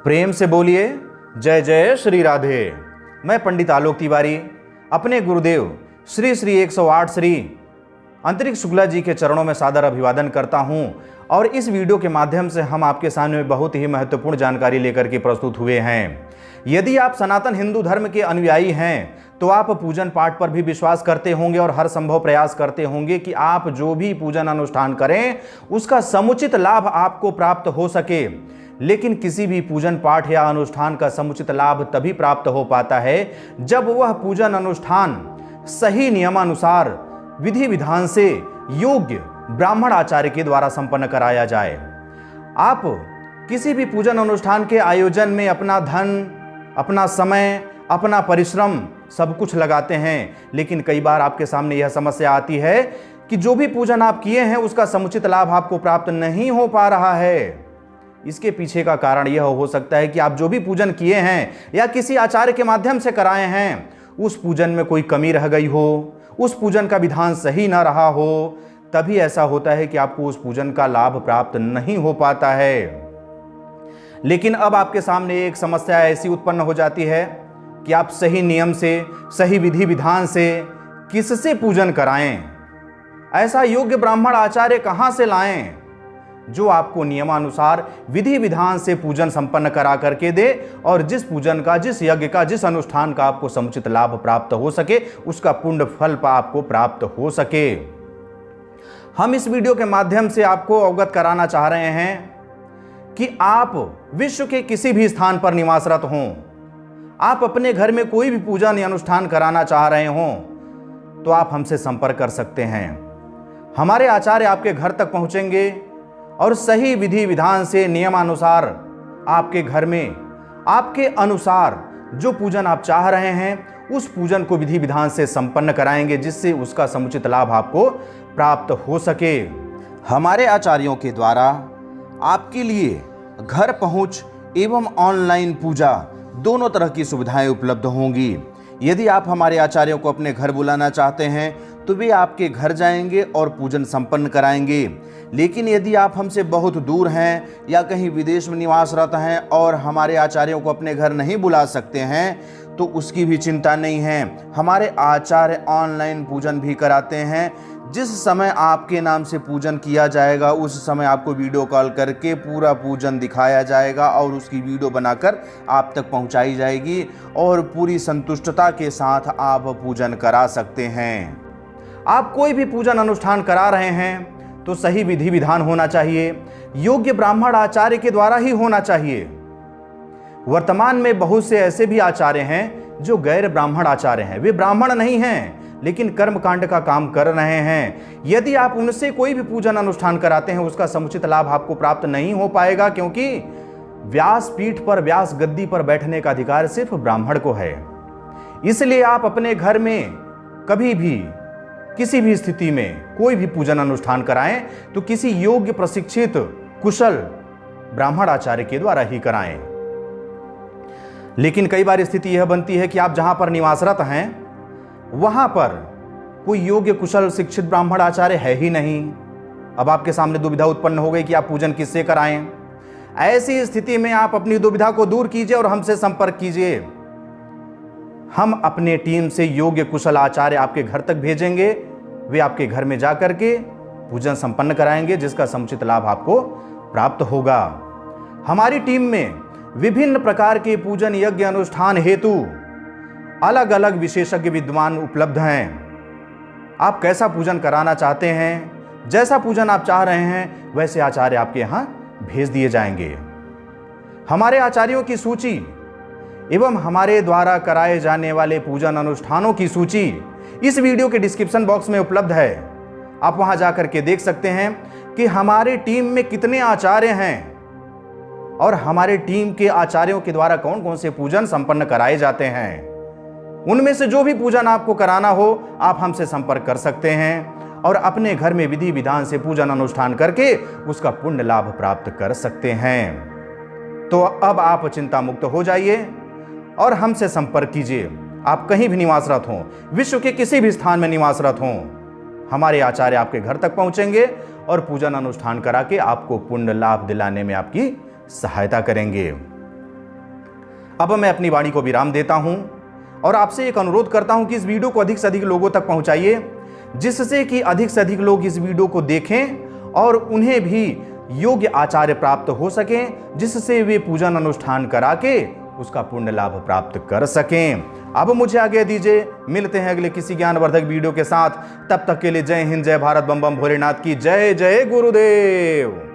प्रेम से बोलिए जय जय श्री राधे। मैं पंडित आलोक तिवारी अपने गुरुदेव श्री श्री 108 श्री अंतरिक्ष शुक्ला जी के चरणों में सादर अभिवादन करता हूं और इस वीडियो के माध्यम से हम आपके सामने बहुत ही महत्वपूर्ण जानकारी लेकर के प्रस्तुत हुए हैं। यदि आप सनातन हिंदू धर्म के अनुयायी हैं तो आप पूजन पाठ पर भी विश्वास करते होंगे और हर संभव प्रयास करते होंगे कि आप जो भी पूजन अनुष्ठान करें उसका समुचित लाभ आपको प्राप्त हो सके। लेकिन किसी भी पूजन पाठ या अनुष्ठान का समुचित लाभ तभी प्राप्त हो पाता है जब वह पूजन अनुष्ठान सही नियमानुसार विधि विधान से योग्य ब्राह्मण आचार्य के द्वारा संपन्न कराया जाए। आप किसी भी पूजन अनुष्ठान के आयोजन में अपना धन, अपना समय, अपना परिश्रम सब कुछ लगाते हैं, लेकिन कई बार आपके सामने यह समस्या आती है कि जो भी पूजन आप किए हैं उसका समुचित लाभ आपको प्राप्त नहीं हो पा रहा है। इसके पीछे का कारण यह हो सकता है कि आप जो भी पूजन किए हैं या किसी आचार्य के माध्यम से कराए हैं उस पूजन में कोई कमी रह गई हो, उस पूजन का विधान सही ना रहा हो, तभी ऐसा होता है कि आपको उस पूजन का लाभ प्राप्त नहीं हो पाता है। लेकिन अब आपके सामने एक समस्या ऐसी उत्पन्न हो जाती है कि आप सही नियम से, सही विधि विधान से किससे पूजन कराएं, ऐसा योग्य ब्राह्मण आचार्य कहां से लाएं जो आपको नियमानुसार विधि विधान से पूजन संपन्न करा करके दे और जिस पूजन का, जिस यज्ञ का, जिस अनुष्ठान का आपको समुचित लाभ प्राप्त हो सके, उसका पुण्य फल आपको प्राप्त हो सके। हम इस वीडियो के माध्यम से आपको अवगत कराना चाह रहे हैं कि आप विश्व के किसी भी स्थान पर निवासरत हों, आप अपने घर में कोई भी पूजन या अनुष्ठान कराना चाह रहे हों तो आप हमसे संपर्क कर सकते हैं। हमारे आचार्य आपके घर तक पहुंचेंगे और सही विधि विधान से नियमानुसार आपके घर में आपके अनुसार जो पूजन आप चाह रहे हैं उस पूजन को विधि विधान से संपन्न कराएंगे, जिससे उसका समुचित लाभ आपको प्राप्त हो सके। हमारे आचार्यों के द्वारा आपके लिए घर पहुंच एवं ऑनलाइन पूजा दोनों तरह की सुविधाएं उपलब्ध होंगी। यदि आप हमारे आचार्यों को अपने घर बुलाना चाहते हैं तो वे आपके घर जाएंगे और पूजन संपन्न कराएंगे। लेकिन यदि आप हमसे बहुत दूर हैं या कहीं विदेश में निवासरत हैं और हमारे आचार्यों को अपने घर नहीं बुला सकते हैं तो उसकी भी चिंता नहीं है। हमारे आचार्य ऑनलाइन पूजन भी कराते हैं। जिस समय आपके नाम से पूजन किया जाएगा उस समय आपको वीडियो कॉल करके पूरा पूजन दिखाया जाएगा और उसकी वीडियो बनाकर आप तक पहुंचाई जाएगी और पूरी संतुष्टता के साथ आप पूजन करा सकते हैं। आप कोई भी पूजन अनुष्ठान करा रहे हैं तो सही विधि विधान होना चाहिए, योग्य ब्राह्मण आचार्य के द्वारा ही होना चाहिए। वर्तमान में बहुत से ऐसे भी आचार्य हैं जो गैर ब्राह्मण आचार्य हैं, वे ब्राह्मण नहीं हैं लेकिन कर्मकांड का काम कर रहे हैं। यदि आप उनसे कोई भी पूजन अनुष्ठान कराते हैं उसका समुचित लाभ आपको प्राप्त नहीं हो पाएगा, क्योंकि व्यास पीठ पर, व्यास गद्दी पर बैठने का अधिकार सिर्फ ब्राह्मण को है। इसलिए आप अपने घर में कभी भी किसी भी स्थिति में कोई भी पूजन अनुष्ठान कराएं तो किसी योग्य, प्रशिक्षित, कुशल ब्राह्मण आचार्य के द्वारा ही कराएं। लेकिन कई बार स्थिति यह बनती है कि आप जहां पर निवासरत हैं वहां पर कोई योग्य, कुशल, शिक्षित ब्राह्मण आचार्य है ही नहीं। अब आपके सामने दुविधा उत्पन्न हो गई कि आप पूजन किससे कराएं। ऐसी स्थिति में आप अपनी दुविधा को दूर कीजिए और हमसे संपर्क कीजिए। हम अपने टीम से योग्य, कुशल आचार्य आपके घर तक भेजेंगे। वे आपके घर में जाकर के पूजन संपन्न कराएंगे, जिसका समुचित लाभ आपको प्राप्त होगा। हमारी टीम में विभिन्न प्रकार के पूजन, यज्ञ, अनुष्ठान हेतु अलग अलग विशेषज्ञ विद्वान उपलब्ध हैं। आप कैसा पूजन कराना चाहते हैं, जैसा पूजन आप चाह रहे हैं वैसे आचार्य आपके यहाँ भेज दिए जाएंगे। हमारे आचार्यों की सूची एवं हमारे द्वारा कराए जाने वाले पूजन अनुष्ठानों की सूची इस वीडियो के डिस्क्रिप्शन बॉक्स में उपलब्ध है। आप वहां जाकर के देख सकते हैं कि हमारी टीम में कितने आचार्य हैं और हमारे टीम के आचार्यों के द्वारा कौन कौन से पूजन संपन्न कराए जाते हैं। उनमें से जो भी पूजन आपको कराना हो आप हमसे संपर्क कर सकते हैं और अपने घर में विधि विधान से पूजन अनुष्ठान करके उसका पुण्य लाभ प्राप्त कर सकते हैं। तो अब आप चिंता मुक्त हो जाइए और हमसे संपर्क कीजिए। आप कहीं भी निवासरत हों, विश्व के किसी भी स्थान में निवासरत हों, हमारे आचार्य आपके घर तक पहुंचेंगे और पूजन अनुष्ठान करा के आपको पुण्य लाभ दिलाने में आपकी सहायता करेंगे। अब मैं अपनी वाणी को विराम देता हूं और आपसे एक अनुरोध करता हूं कि इस वीडियो को अधिक से अधिक लोगों तक पहुंचाइए, जिससे कि अधिक से अधिक लोग इस वीडियो को देखें और उन्हें भी योग्य आचार्य प्राप्त हो सकें, जिससे वे पूजन अनुष्ठान करा के उसका पुण्य लाभ प्राप्त कर सकें। अब मुझे आगे दीजिए, मिलते हैं अगले किसी ज्ञानवर्धक वीडियो के साथ। तब तक के लिए जय हिंद, जय भारत, बम बम भोलेनाथ की जय। जय गुरुदेव।